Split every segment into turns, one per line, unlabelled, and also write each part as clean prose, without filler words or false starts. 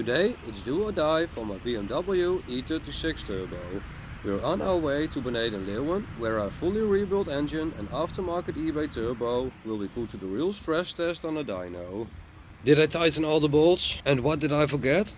Today it's do or die for my BMW e36 turbo. We're on our way to Beneden Leeuwen, where our fully rebuilt engine and aftermarket eBay turbo will be put to the real stress test on a dyno. Did I tighten all the bolts? And what did I forget?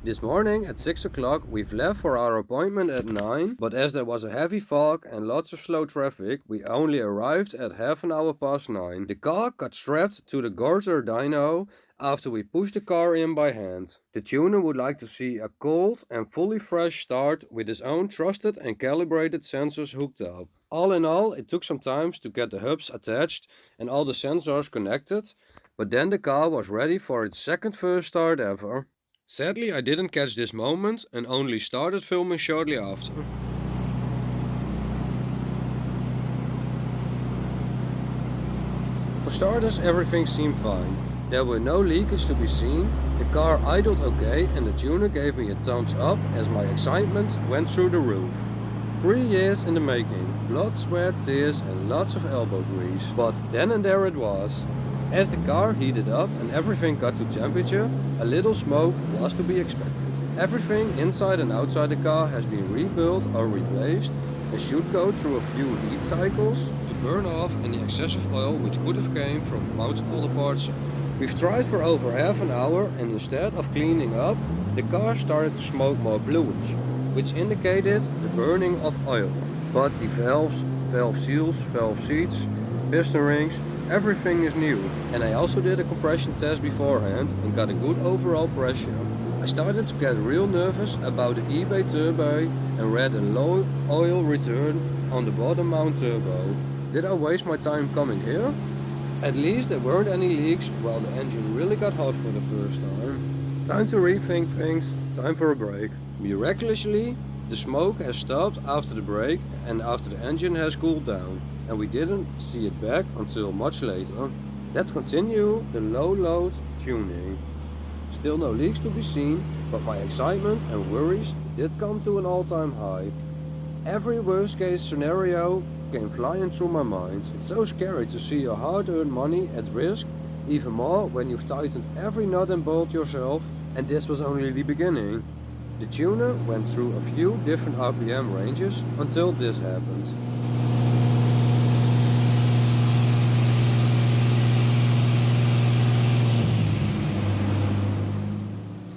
This morning at 6 o'clock we've left for our appointment at 9, but as there was a heavy fog and lots of slow traffic, we only arrived at half an hour past 9. The car got strapped to the Gorzer dyno after we pushed the car in by hand. The tuner would like to see a cold and fully fresh start with his own trusted and calibrated sensors hooked up. All in all, it took some time to get the hubs attached and all the sensors connected, but then the car was ready for its second first start ever. Sadly, I didn't catch this moment and only started filming shortly after. For starters, everything seemed fine. There were no leakage to be seen, the car idled okay and the tuner gave me a thumbs up as my excitement went through the roof. 3 years in the making, blood, sweat, tears and lots of elbow grease. But then and there it was. As the car heated up and everything got to temperature, a little smoke was to be expected. Everything inside and outside the car has been rebuilt or replaced and should go through a few heat cycles to burn off any excessive oil which could have came from multiple parts. We've tried for over half an hour and instead of cleaning up, the car started to smoke more bluish, which indicated the burning of oil. But the valves, valve seals, valve seats, piston rings, everything is new. And I also did a compression test beforehand and got a good overall pressure. I started to get real nervous about the eBay turbo and read a low oil return on the bottom mount turbo. Did I waste my time coming here? At least there weren't any leaks while the engine really got hot for the first time. Time to rethink things, time for a break. Miraculously, the smoke has stopped after the break and after the engine has cooled down. And we didn't see it back until much later. Let's continue the low load tuning. Still no leaks to be seen, but my excitement and worries did come to an all-time high. Every worst case scenario came flying through my mind. It's so scary to see your hard-earned money at risk, even more when you've tightened every nut and bolt yourself, and this was only the beginning. The tuner went through a few different RPM ranges until this happened.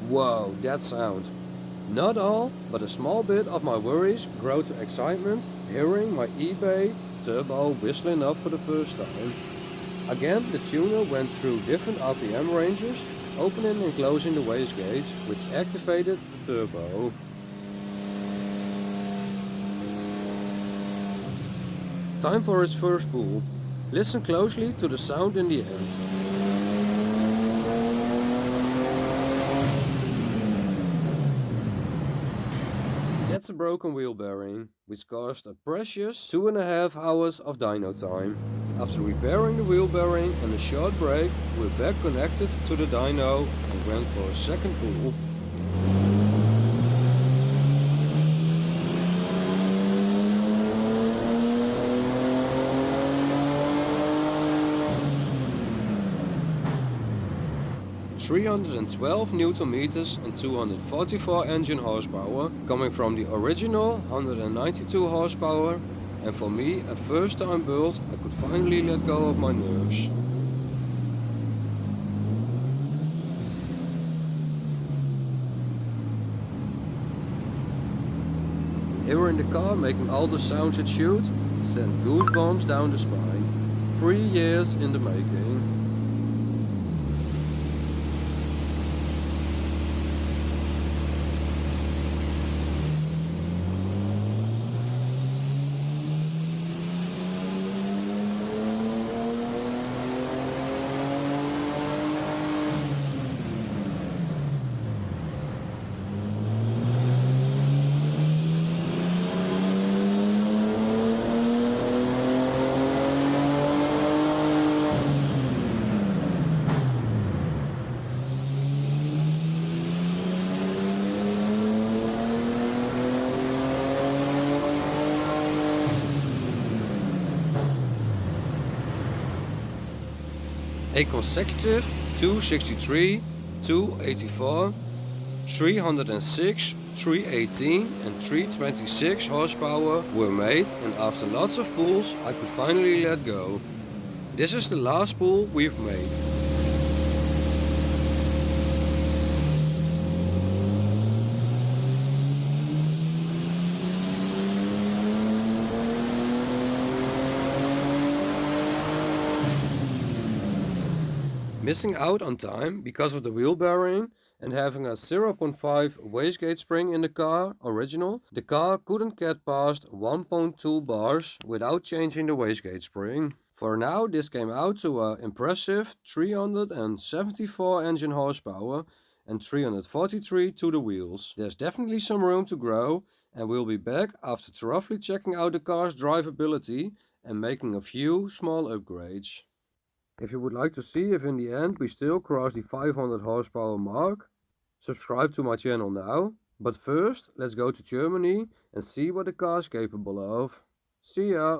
Whoa, that sound. Not all, but a small bit of my worries grew to excitement hearing my eBay turbo whistling up for the first time. Again, the tuner went through different RPM ranges, opening and closing the wastegate, which activated the turbo. Time for its first pull. Listen closely to the sound in the end. That's a broken wheel bearing, which caused a precious 2.5 hours of dyno time. After repairing the wheel bearing and a short break, we're back connected to the dyno and went for a second pull. ...312 Newton meters and 244 engine horsepower, coming from the original 192 horsepower, and for me, a first time build, I could finally let go of my nerves. Hearing the car making all the sounds it should, sent goosebumps down the spine. 3 years in the making. A consecutive 263 284, 306, 318 and 326 horsepower were made, and after lots of pulls I could finally let go. This is the last pull we've made. Missing out on time because of the wheel bearing and having a 0.5 wastegate spring in the car original, the car couldn't get past 1.2 bars without changing the wastegate spring. For now this came out to an impressive 374 engine horsepower and 343 to the wheels. There's definitely some room to grow, and we'll be back after thoroughly checking out the car's drivability and making a few small upgrades. If you would like to see if in the end we still cross the 500 horsepower mark, subscribe to my channel now. But first, let's go to Germany and see what the car is capable of. See ya!